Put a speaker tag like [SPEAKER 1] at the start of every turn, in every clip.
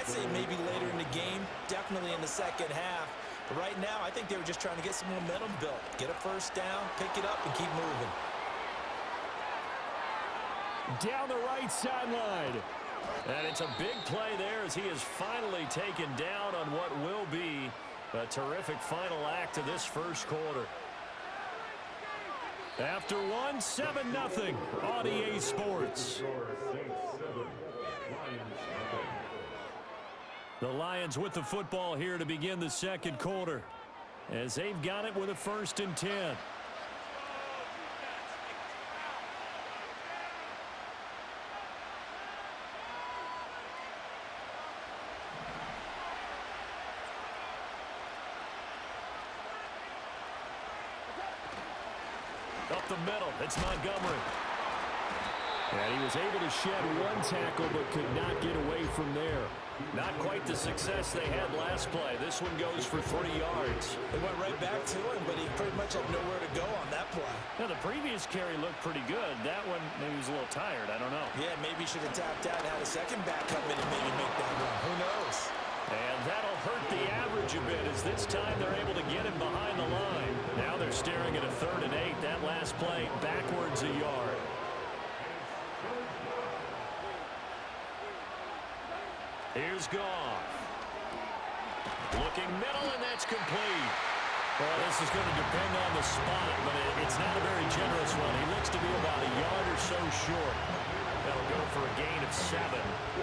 [SPEAKER 1] I'd say maybe later in the game, definitely in the second half. But right now, I think they were just trying to get some momentum built. Get a first down, pick it up, and keep moving.
[SPEAKER 2] Down the right sideline. And it's a big play there as he is finally taken down on what will be a terrific final act of this first quarter. After one, 7-0 on EA Sports. The Lions with the football here to begin the second quarter as they've got it with a 1st and 10. Up the middle, it's Montgomery. And he was able to shed one tackle but could not get away from there. Not quite the success they had last play. This one goes for 3 yards.
[SPEAKER 1] They went right back to him, but he pretty much had nowhere to go on that play.
[SPEAKER 2] Now, the previous carry looked pretty good. That one, maybe he was a little tired. I don't know.
[SPEAKER 1] Yeah, maybe he should have tapped out and had a second back come in and maybe make that run. Who knows?
[SPEAKER 2] And that'll hurt the average a bit as this time they're able to get him behind the line. Now they're staring at a 3rd and 8. That last play backwards a yard. Here's Goff. Looking middle, and that's complete. Well, this is going to depend on the spot, but it's not a very generous one. He looks to be about a yard or so short. That'll go for a gain of 7.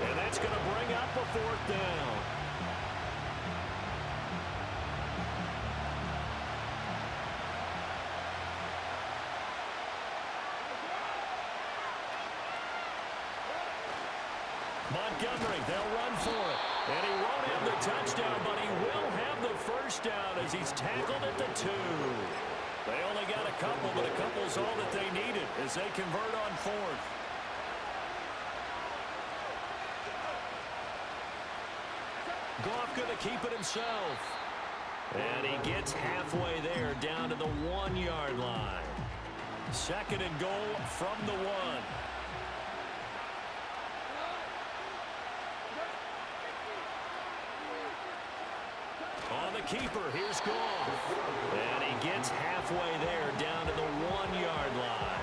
[SPEAKER 2] And that's going to bring up a 4th down. Montgomery, they'll run for it. And he won't have the touchdown, but he will have the first down as he's tackled at the 2. They only got a couple, but a couple's all that they needed as they convert on 4th. Goff going to keep it himself. And he gets halfway there down to the 1-yard line. 2nd and goal from the 1. On the keeper, here's Goff. And he gets halfway there down to the 1-yard line.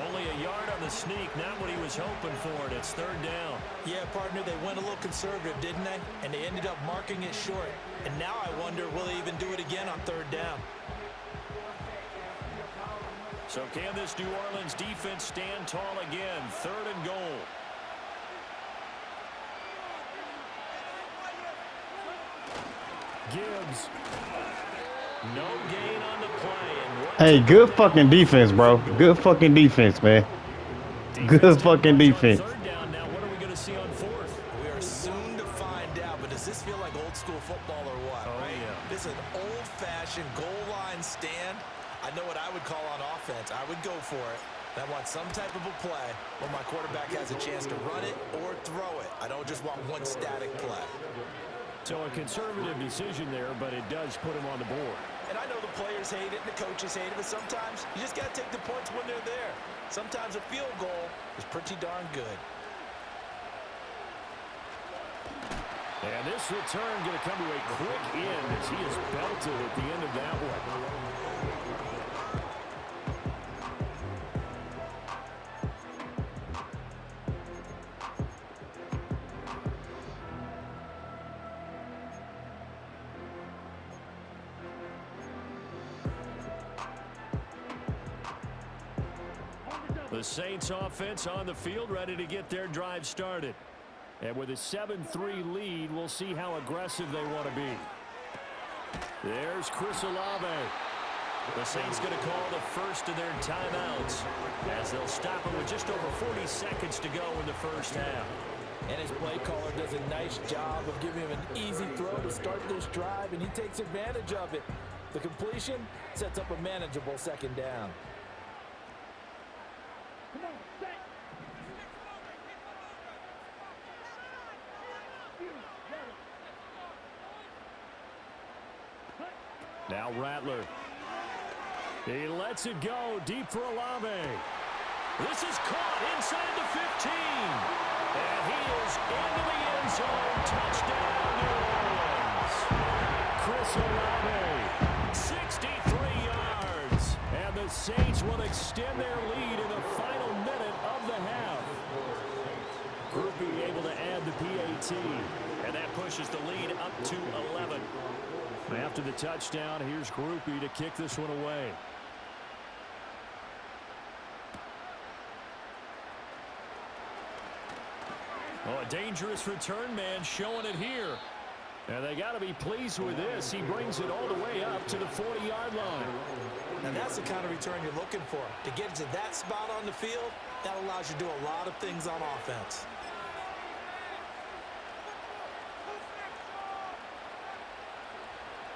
[SPEAKER 2] Only a yard on the sneak, not what he was hoping for, and it's 3rd down.
[SPEAKER 1] Yeah, partner, they went a little conservative, didn't they? And they ended up marking it short. And now I wonder, will they even do it again on 3rd down?
[SPEAKER 2] So can this New Orleans defense stand tall again? 3rd and goal. Gibbs. No gain on the play.
[SPEAKER 3] Hey, good fucking defense, bro. Good fucking defense, man. Good fucking defense.
[SPEAKER 2] 3rd down now. What are we going to see on 4th?
[SPEAKER 1] We are soon to find out, but does this feel like old school football or what?
[SPEAKER 2] Oh,
[SPEAKER 1] right?
[SPEAKER 2] yeah.
[SPEAKER 1] This is an old-fashioned goal line stand. I know what I would call on offense. I would go for it. I want some type of a play where my quarterback has a chance to run it or throw it. I don't just want one static play.
[SPEAKER 2] So a conservative decision there, but it does put him on the board.
[SPEAKER 1] And I know the players hate it and the coaches hate it, but sometimes you just got to take the points when they're there. Sometimes a field goal is pretty darn good.
[SPEAKER 2] And this return going to come to a quick end as he is belted at the end of that one. The Saints offense on the field, ready to get their drive started. And with a 7-3 lead, we'll see how aggressive they want to be. There's Chris Olave. The Saints going to call the first of their timeouts as they'll stop it with just over 40 seconds to go in the first half.
[SPEAKER 1] And his play caller does a nice job of giving him an easy throw to start this drive, and he takes advantage of it. The completion sets up a manageable 2nd down.
[SPEAKER 2] Now Rattler. He lets it go deep for Olave. This is caught inside the 15. And he is into the end zone. Touchdown. Chris Olave, 63 yards. And the Saints will extend their lead in the final minute of the half. Groupie able to add the PAT. And that pushes the lead up to 11. After the touchdown, here's Groupie to kick this one away. Oh, a dangerous return man showing it here. And they got to be pleased with this. He brings it all the way up to the 40-yard line.
[SPEAKER 1] And that's the kind of return you're looking for. To get to that spot on the field, that allows you to do a lot of things on offense.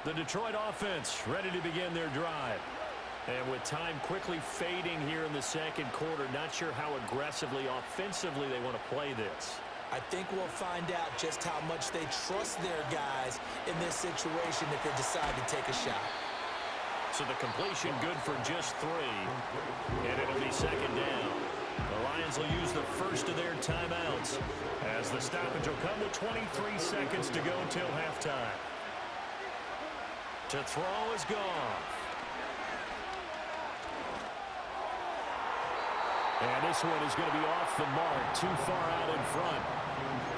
[SPEAKER 2] The Detroit offense ready to begin their drive. And with time quickly fading here in the second quarter, not sure how aggressively, offensively they want to play this.
[SPEAKER 1] I think we'll find out just how much they trust their guys in this situation if they decide to take a shot.
[SPEAKER 2] So the completion good for just 3. And it'll be second down. The Lions will use the first of their timeouts as the stoppage will come with 23 seconds to go until halftime. To throw is Goff. And this one is going to be off the mark, too far out in front.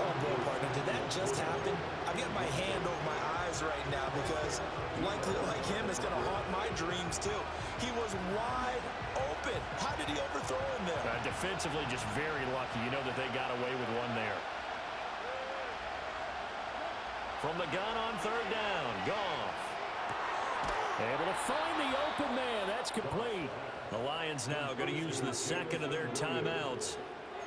[SPEAKER 1] Oh, boy, partner, did that just happen? I've got my hand over my eyes right now because, likely like him, it's going to haunt my dreams, too. He was wide open. How did he overthrow him there?
[SPEAKER 2] Defensively, just very lucky. You know that they got away with one there. From the gun on third down, Goff. Able to find the open man. That's complete. The Lions now going to use the second of their timeouts.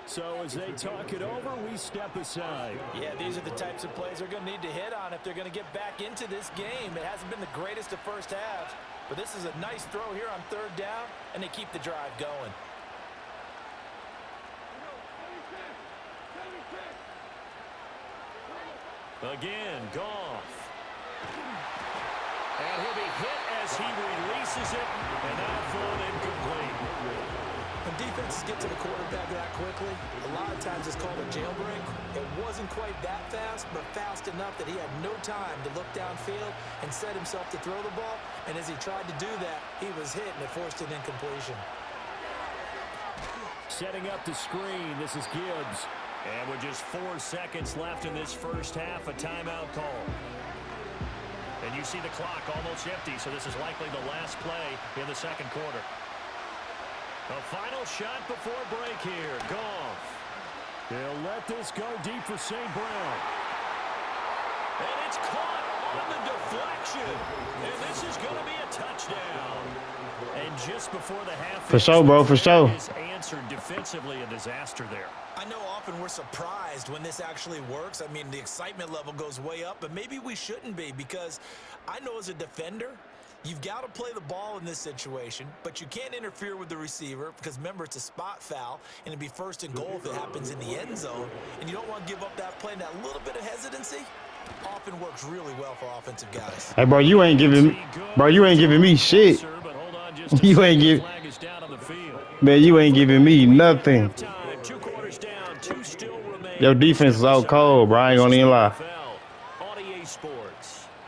[SPEAKER 2] So as they talk it over, we step aside.
[SPEAKER 1] Yeah, these are the types of plays they're going to need to hit on if they're going to get back into this game. It hasn't been the greatest of first halves, but this is a nice throw here on third down, and they keep the drive going.
[SPEAKER 2] Again, Goff. And he'll be hit as he releases it, and that'll fall incomplete.
[SPEAKER 1] When defenses get to the quarterback that quickly, a lot of times it's called a jailbreak. It wasn't quite that fast, but fast enough that he had no time to look downfield and set himself to throw the ball. And as he tried to do that, he was hit, and it forced an incompletion.
[SPEAKER 2] Setting up the screen, this is Gibbs. And with just 4 seconds left in this first half, a timeout call. And you see the clock almost empty, so this is likely the last play in the second quarter. A final shot before break here. Goff. He'll let this go deep for St. Brown. And it's caught on the deflection. And this is going to be a touchdown. And just before the half.
[SPEAKER 3] For sure, bro, for sure.
[SPEAKER 2] Is answered defensively, a disaster there.
[SPEAKER 1] I know often we're surprised when this actually works. I mean, the excitement level goes way up, but maybe we shouldn't be because I know as a defender, you've got to play the ball in this situation, but you can't interfere with the receiver because, remember, it's a spot foul, and it'd be first and goal if it happens in the end zone, and you don't want to give up that play. And that little bit of hesitancy often works really well for offensive guys.
[SPEAKER 3] Hey, bro, you ain't giving me shit. You ain't giving, man, you ain't giving me nothing. Your defense is out cold, bro. I ain't gonna even lie.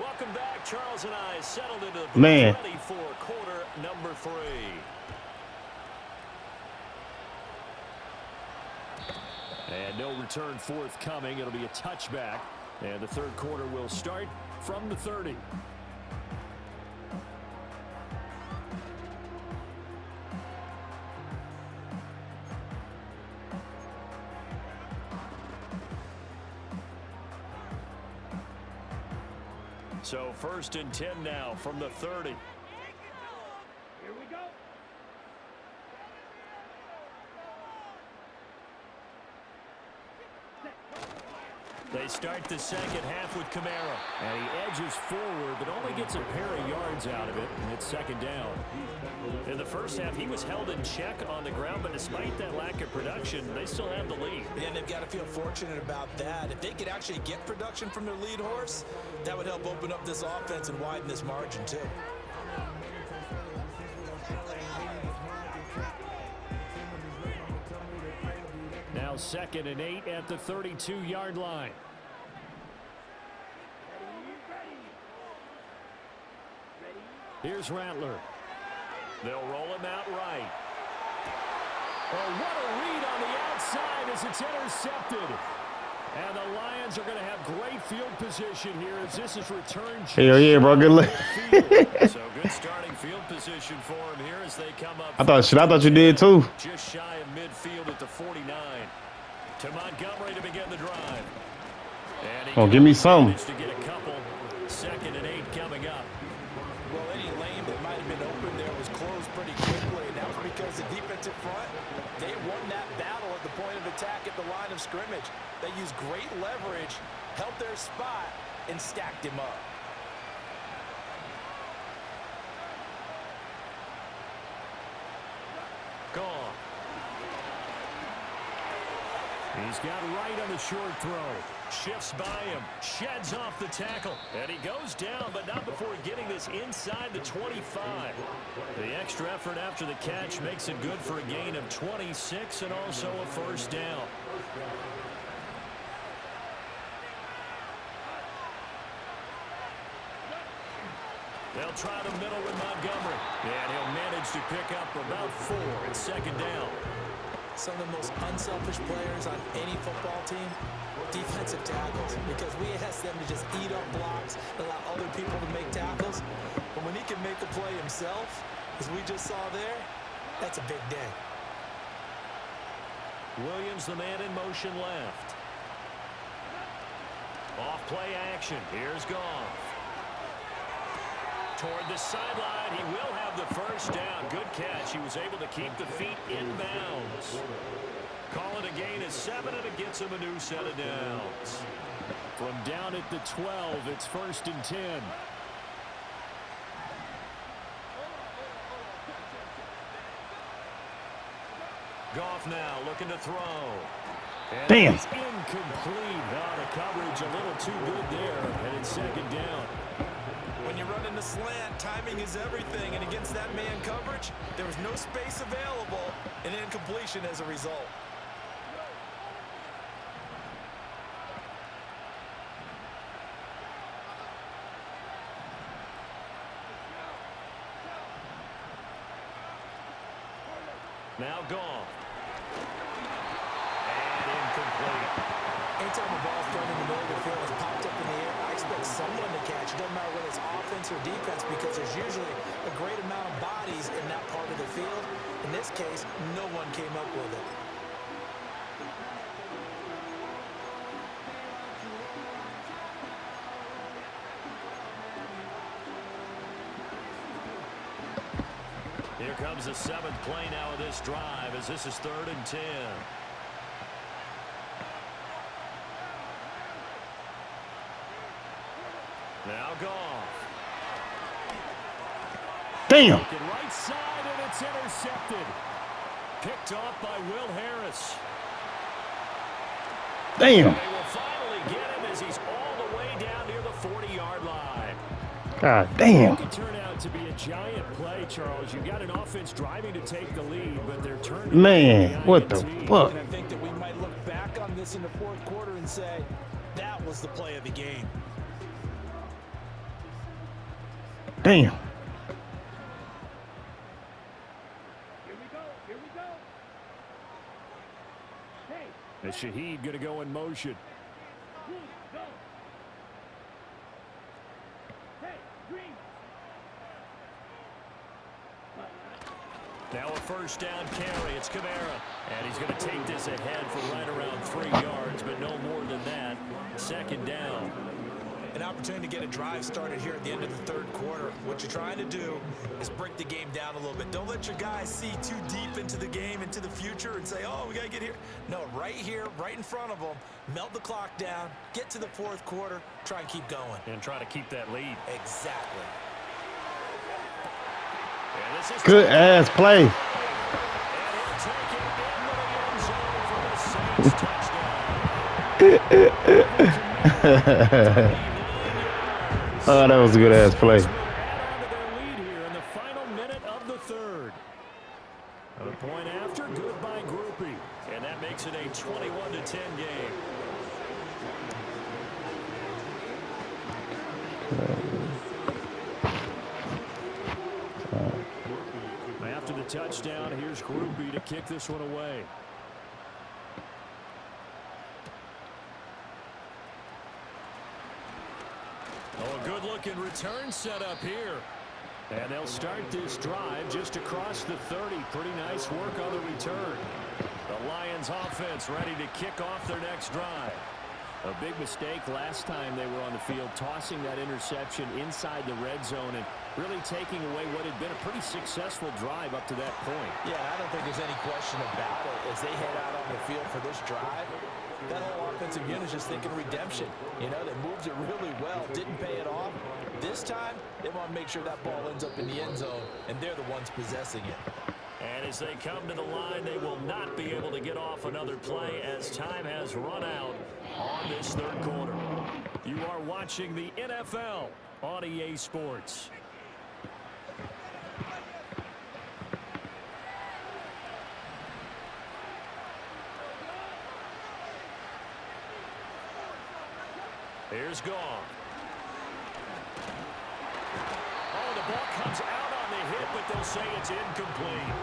[SPEAKER 2] Welcome back. Charles and I settled into the
[SPEAKER 3] man.
[SPEAKER 2] Ready for quarter number 3. And no return forthcoming. It'll be a touchback. And the third quarter will start from the 30. So 1st and 10 now from the 30.
[SPEAKER 4] Here we go.
[SPEAKER 2] They start the second half with Kamara. And he edges forward, but only gets a pair of yards out of it, and it's second down. In the first half, he was held in check on the ground, but despite that lack of production, they still have the lead.
[SPEAKER 1] And they've got to feel fortunate about that. If they could actually get production from their lead horse, that would help open up this offense and widen this margin, too.
[SPEAKER 2] Now 2nd and 8 at the 32-yard line. Here's Rattler. They'll roll him out right. Oh, what a read on the outside as it's intercepted. And the Lions are going to have great field position here as this is returned.
[SPEAKER 3] Hell yeah, bro. Good luck.
[SPEAKER 2] So good starting field position for him here as they come up.
[SPEAKER 3] I thought you did too.
[SPEAKER 2] Just shy of midfield at the 49. To Montgomery to begin the drive. And
[SPEAKER 3] Oh, give me some.
[SPEAKER 2] to get a couple. 2nd and 8 coming up.
[SPEAKER 1] Well, any lane that might have been open there was closed pretty quickly, and that was because the defensive front, they won that battle at the point of attack at the line of scrimmage. They used great leverage, held their spot, and stacked him up.
[SPEAKER 2] Gone. He's got right on the short throw. Shifts by him. Sheds off the tackle. And he goes down, but not before getting this inside the 25. The extra effort after the catch makes it good for a gain of 26 and also a first down. They'll try the middle with Montgomery. And he'll manage to pick up about 4 at 2nd down.
[SPEAKER 1] Some of the most unselfish players on any football team, defensive tackles, because we ask them to just eat up blocks, allow other people to make tackles. But when he can make a play himself, as we just saw there, that's a big day.
[SPEAKER 2] Williams, the man in motion left. Off play action. Here's Goff. Toward the sideline, he will have the first down. Good catch. He was able to keep the feet in bounds. Call it a gain of 7, and it gets him a new set of downs. From down at the 12, it's 1st and 10. Goff now looking to throw. And
[SPEAKER 3] damn.
[SPEAKER 2] It's incomplete. Oh, the coverage a little too good there, and it's 2nd down.
[SPEAKER 1] When you're running the slant, timing is everything, and against that man coverage, there was no space available, and incompletion as a result.
[SPEAKER 2] Now Goff. And incomplete.
[SPEAKER 1] Anytime the ball's thrown in the middle of the field, it's popped up in the air, I expect someone to catch. It doesn't matter whether it's offense or defense, because there's usually a great amount of bodies in that part of the field. In this case, no one came up with it.
[SPEAKER 2] Here comes the 7th play now of this drive as this is 3rd and 10. Now Goff.
[SPEAKER 3] Damn.
[SPEAKER 2] Right side, and it's intercepted. Picked off by Will Harris.
[SPEAKER 3] Damn.
[SPEAKER 2] They will finally get him as he's all the way down near the 40-yard line.
[SPEAKER 3] God damn.
[SPEAKER 2] It could turn out to be a giant play, Charles. You've got an offense driving to take the lead, but they're turning.
[SPEAKER 3] Man, what the fuck?
[SPEAKER 1] And I think that we might look back on this in the 4th quarter and say, that was the play of the game.
[SPEAKER 3] Damn.
[SPEAKER 4] Here we go. Here we go. Hey,
[SPEAKER 2] And Shaheed going to go in motion.
[SPEAKER 4] green, go. Hey, green.
[SPEAKER 2] Now a first down carry. It's Kamara. And he's going to take this ahead for right around 3 yards, but no more than that. 2nd down.
[SPEAKER 1] An opportunity to get a drive started here at the end of the 3rd quarter. What you're trying to do is break the game down a little bit. Don't let your guys see too deep into the game, into the future, and say, oh, we got to get here. No, right here, right in front of them, melt the clock down, get to the 4th quarter, try and keep going.
[SPEAKER 2] And try to keep that lead.
[SPEAKER 1] Exactly.
[SPEAKER 2] And this is
[SPEAKER 3] Good ass play.
[SPEAKER 2] And he'll take it into the end zone for the Saints touchdown.
[SPEAKER 3] Oh, that was a good ass play.
[SPEAKER 2] Add on to their lead here in the final minute of the 3rd. A point after, goodbye Groupie. And that makes it a 21-10 game. touchdown, here's Groupie to kick this one away. Oh, a good-looking return set up here. And they'll start this drive just across the 30. Pretty nice work on the return. The Lions offense ready to kick off their next drive. A big mistake last time they were on the field, tossing that interception inside the red zone and really taking away what had been a pretty successful drive up to that point.
[SPEAKER 1] Yeah, I don't think there's any question about it. As they head out on the field for this drive, that whole offensive unit is just thinking redemption. You know, they moved it really well, didn't pay it off. This time, they want to make sure that ball ends up in the end zone, and they're the ones possessing it.
[SPEAKER 2] And as they come to the line, they will not be able to get off another play as time has run out on this third quarter. You are watching the NFL on EA Sports. Here's Goff. Oh, the ball comes out on the hit, but they'll say it's incomplete.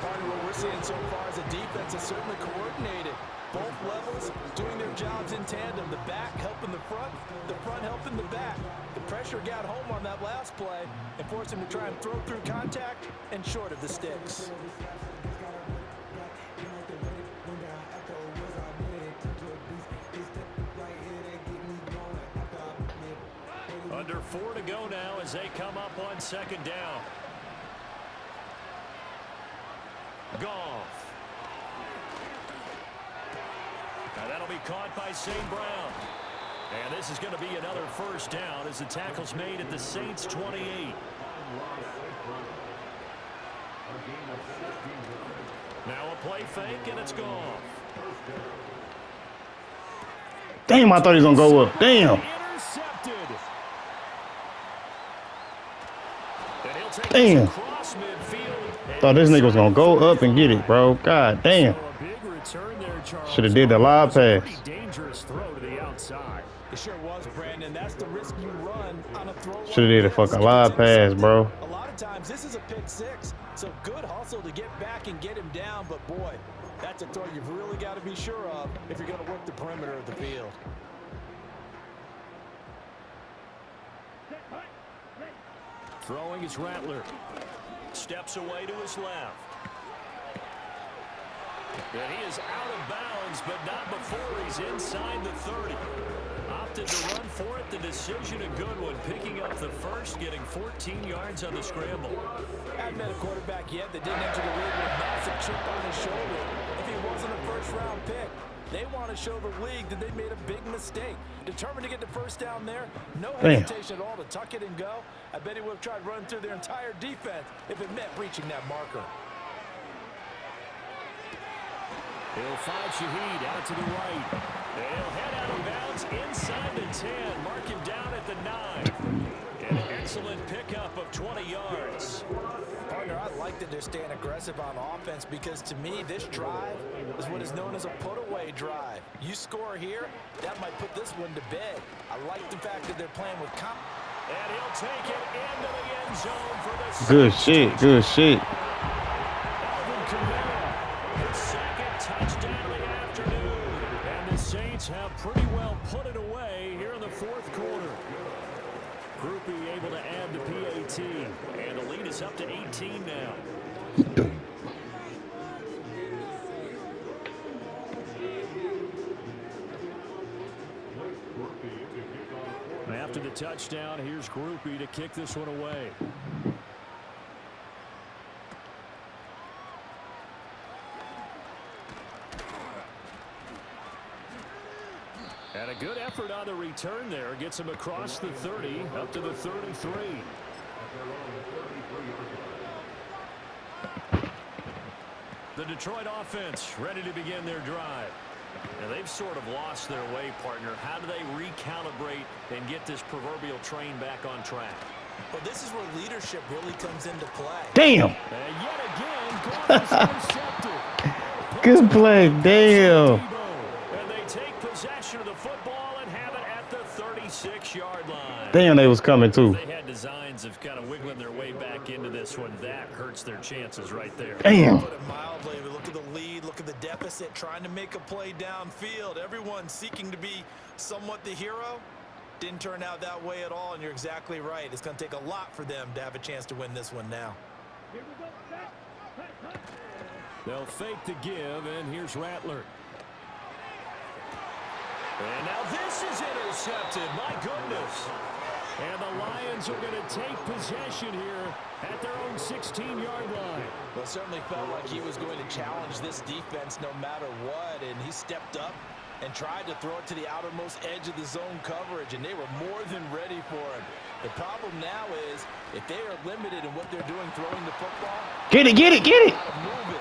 [SPEAKER 1] Partner, what we're seeing so far is a defense is certainly coordinated. Both levels doing their jobs in tandem. The back helping the front helping the back. The pressure got home on that last play and forced him to try and throw through contact and short of the sticks.
[SPEAKER 2] Under 4 to go now as they come up on second down. Goff. Now that'll be caught by St. Brown. And this is going to be another first down as the tackle's made at the Saints 28. Now a play fake, and it's Goff.
[SPEAKER 3] Damn, I thought he was going to go up. Damn.
[SPEAKER 2] Intercepted.
[SPEAKER 3] Damn. Thought this nigga was going to go up and get it, bro. God damn. Should have did the live pass.
[SPEAKER 2] Dangerous throw to the outside.
[SPEAKER 1] It sure was, Brandon. That's the risk you run on a throw.
[SPEAKER 3] Should have did a fucking live pass, bro.
[SPEAKER 1] A lot of times this is a pick six, so good hustle to get back and get him down. But boy, that's a throw you've really got to be sure of if you're going to work the perimeter of the field.
[SPEAKER 2] Throwing is Rattler. Steps away to his left. And he is out of bounds, but not before he's inside the 30. Opted to run for it. The decision a good one. Picking up the first, getting 14 yards on the scramble.
[SPEAKER 1] Hadn't met a quarterback yet that didn't enter the league with a massive chip on his shoulder. If he wasn't a first-round pick, they want to show the league that they made a big mistake. Determined to get the first down there. No hesitation at all to tuck it and go. I bet he would have tried running through their entire defense if it meant reaching that marker.
[SPEAKER 2] He'll find Shaheed out to the right. They'll head out of bounds inside the 10. Mark him down at the 9. An excellent pickup of 20 yards.
[SPEAKER 1] Partner, I like that they're staying aggressive on offense because to me, this drive is what is known as a put-away drive. You score here, that might put this one to bed. I like the fact that they're playing with
[SPEAKER 2] and he'll take it into the end zone for the
[SPEAKER 3] good shit, good shit.
[SPEAKER 2] Alvin Kamara, his second touchdown of the afternoon. And the Saints have pretty well put it away here in the fourth quarter. Groupie able to add the PAT. And the lead is up to 18 now. After the touchdown, here's Groupie to kick this one away. And a good effort on the return there. Gets him across the 30, up to the 33. The Detroit offense ready to begin their drive. And they've sort of lost their way, partner. How do they recalibrate and get this proverbial train back on track?
[SPEAKER 1] Well, this is where leadership really comes into play.
[SPEAKER 3] Damn.
[SPEAKER 2] And yet again, Goff is intercepted.
[SPEAKER 3] Good play, damn.
[SPEAKER 2] And they take possession of the football and have it at the 36-yard line.
[SPEAKER 3] Damn, they was coming too.
[SPEAKER 2] They had designs signs of kind of wiggling their way back into this one. That hurts their chances right there.
[SPEAKER 3] Damn.
[SPEAKER 1] Put it mildly. Look at the lead. Look at the deficit. Trying to make a play downfield. Everyone seeking to be somewhat the hero. Didn't turn out that way at all, and you're exactly right. It's going to take a lot for them to have a chance to win this one now.
[SPEAKER 4] Here we go. Set.
[SPEAKER 2] They'll fake the give, and here's Rattler. And now this is intercepted. My goodness. And the Lions are going to take possession here at their own 16-yard line.
[SPEAKER 1] Well, it certainly felt like he was going to challenge this defense no matter what, and he stepped up and tried to throw it to the outermost edge of the zone coverage, and they were more than ready for him. The problem now is if they are limited in what they're doing throwing the football,
[SPEAKER 3] Get it.
[SPEAKER 1] move it,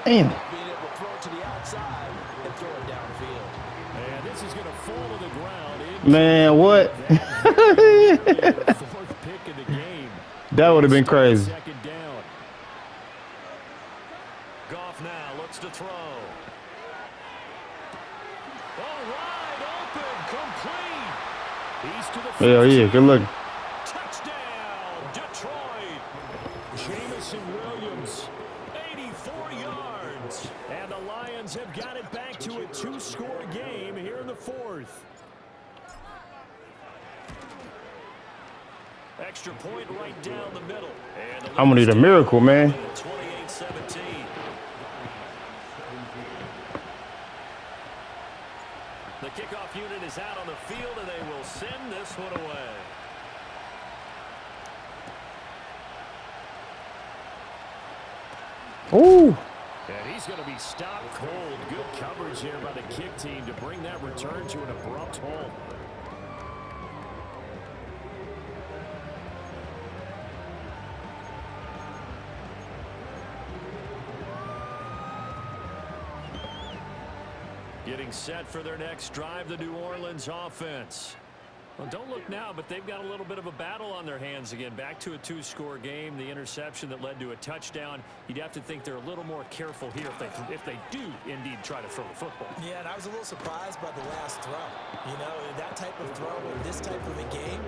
[SPEAKER 3] Damn.
[SPEAKER 1] being able to throw it to the outside and throw it downfield.
[SPEAKER 2] And this is going to fall to the ground.
[SPEAKER 3] Man, what?
[SPEAKER 2] The fourth pick of the game.
[SPEAKER 3] That would have been crazy.
[SPEAKER 2] Second down. Goff now looks to throw. All right, open, complete. He's to the
[SPEAKER 3] Hell yeah, good looking.
[SPEAKER 2] touchdown, Detroit. Jamison Williams, 84 yards. And the Lions have got it back to a 2-score game here in the fourth. Extra point right down the middle. And
[SPEAKER 3] I'm gonna need a miracle, man.
[SPEAKER 2] 28-17. The kickoff unit is out on the field, and they will send this one away.
[SPEAKER 3] Ooh.
[SPEAKER 2] And he's going to be stopped cold. Good coverage here by the kick team to bring that return to an abrupt halt. Getting set for their next drive, the New Orleans offense. Well, don't look now, but they've got a little bit of a battle on their hands again. Back to a 2-score game. The interception that led to a touchdown. You'd have to think they're a little more careful here if they do indeed try to throw the football.
[SPEAKER 1] Yeah, and I was a little surprised by the last throw. You know, that type of throw in this type of a game,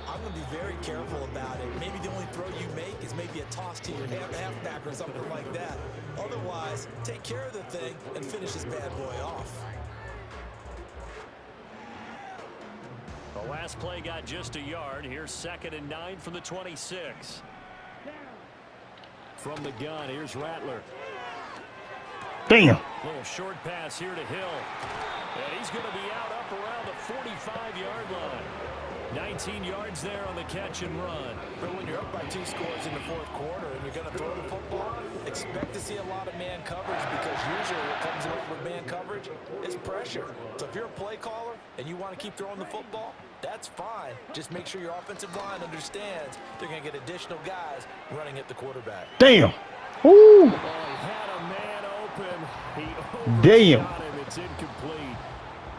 [SPEAKER 1] I'm going to be very careful about it. Maybe the only throw you make is maybe a toss to your halfback or something like that. Otherwise, take care of the thing and finish this bad boy off.
[SPEAKER 2] The last play got just a yard. Here's 2nd and 9 from the 26. From the gun, here's Rattler.
[SPEAKER 3] Damn.
[SPEAKER 2] Little short pass here to Hill. And he's going to be up around the 45-yard line. 19 yards there on the catch and run.
[SPEAKER 1] But when you're up by 2 scores in the fourth quarter and you're going to throw the football, expect to see a lot of man coverage, because usually what comes along with man coverage is pressure. So if you're a play caller and you want to keep throwing the football, that's fine. Just make sure your offensive line understands they're going to get additional guys running at the quarterback.
[SPEAKER 3] Damn. Ooh.
[SPEAKER 2] Oh, he had a man open. He
[SPEAKER 3] Damn.
[SPEAKER 2] overshot him. It's incomplete.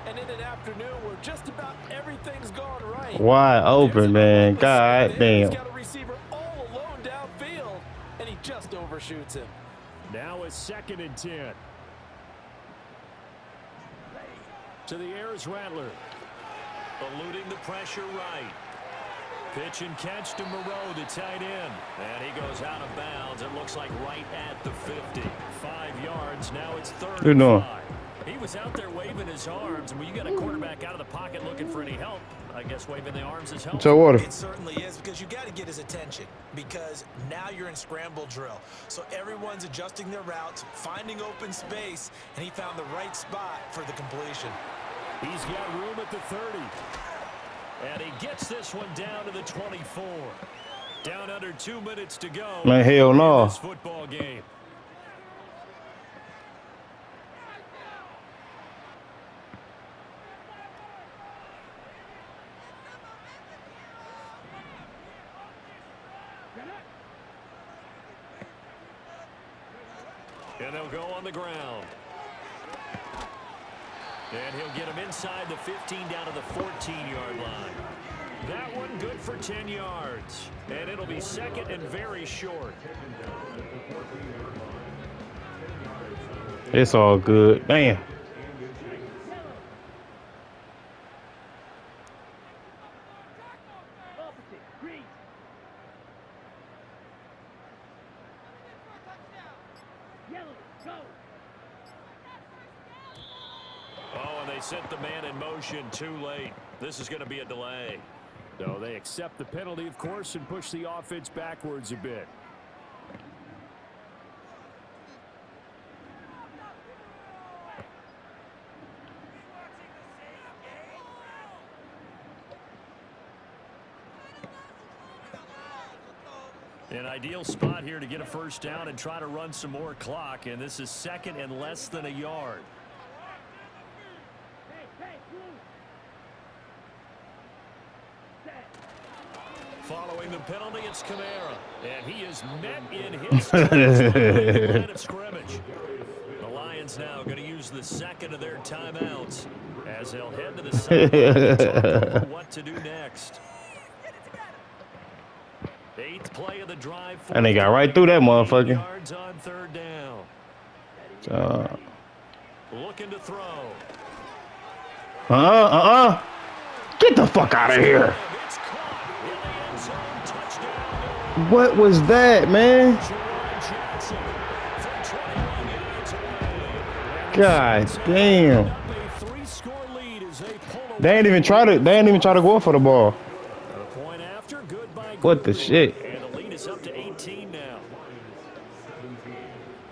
[SPEAKER 1] And in an afternoon where just about everything's gone right.
[SPEAKER 3] Wide open, man. God damn.
[SPEAKER 1] He's got a receiver all alone downfield, and he just overshoots him.
[SPEAKER 2] Now it's 2nd and 10. To the air is Rattler. Eluding the pressure right. Pitch and catch to Moreau, the tight end. And he goes out of bounds. It looks like right at the 50. 5 yards. Now it's 3rd
[SPEAKER 3] Good
[SPEAKER 2] and
[SPEAKER 3] enough.
[SPEAKER 2] 5. He was out there waving his arms. And when you got a quarterback out of the pocket looking for any help, I guess waving the arms is helpful.
[SPEAKER 3] So water.
[SPEAKER 1] It certainly is, because you got to get his attention, because now you're in scramble drill. So everyone's adjusting their routes, finding open space, and he found the right spot for the completion.
[SPEAKER 2] He's got room at the 30. And he gets this one down to the 24. Down under 2 minutes to go.
[SPEAKER 3] Man, hell no.
[SPEAKER 2] In this football game. And they'll go on the ground. And he'll get him inside the 15 down to the 14-yard line. That one good for 10 yards. And it'll be 2nd and very short.
[SPEAKER 3] It's all good. Damn.
[SPEAKER 4] Opposite. Green.
[SPEAKER 2] Oh, and they sent the man in motion too late. This is going to be a delay. So they accept the penalty, of course, and push the offense backwards a bit. An ideal spot here to get a first down and try to run some more clock, and this is second and less than a yard. Following the penalty, it's Kamara, and he is met in his line of scrimmage. The Lions now going to use the second of their timeouts as they'll head to the sideline to talk about what to do next. 8th play of the drive.
[SPEAKER 3] And they got right through that motherfucker.
[SPEAKER 2] Yards on third down. Looking to throw.
[SPEAKER 3] Get the fuck out of here.
[SPEAKER 2] It's caught in the end zone. Touchdown.
[SPEAKER 3] What was that, man? God damn. They ain't even try to go for the ball. What the shit?
[SPEAKER 2] And the lead is up to 18 now.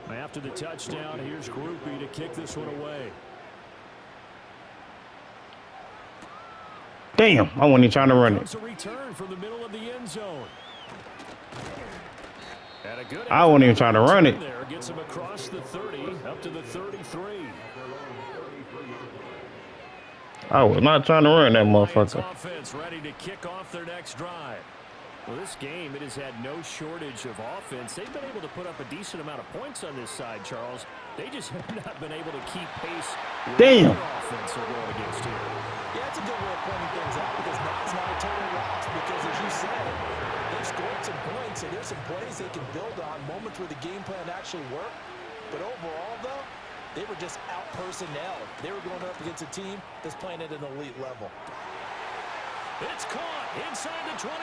[SPEAKER 2] After the touchdown, here's Groupie to kick this one away.
[SPEAKER 3] Damn, I wasn't even trying to run it.
[SPEAKER 2] A return from the middle of the end zone. And a good
[SPEAKER 3] I wasn't even trying to run it.
[SPEAKER 2] there gets him across the 30 up to the 33.
[SPEAKER 3] I was not trying to run that motherfucker.
[SPEAKER 2] Offense ready to kick off their next drive. Well, this game, it has had no shortage of offense. They've been able to put up a decent amount of points on this side, Charles. They just have not been able to keep pace with their offense they're going against here.
[SPEAKER 1] Yeah, that's a good way of pointing things out because now it's not a total loss because, as you said, they've scored some points and there's some plays they can build on, moments where the game plan actually worked. But overall, though, they were just out-personnel. They were going up against a team that's playing at an elite level.
[SPEAKER 2] It's caught inside the 25.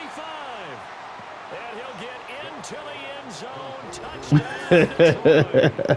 [SPEAKER 2] And he'll get into the end zone. Touchdown.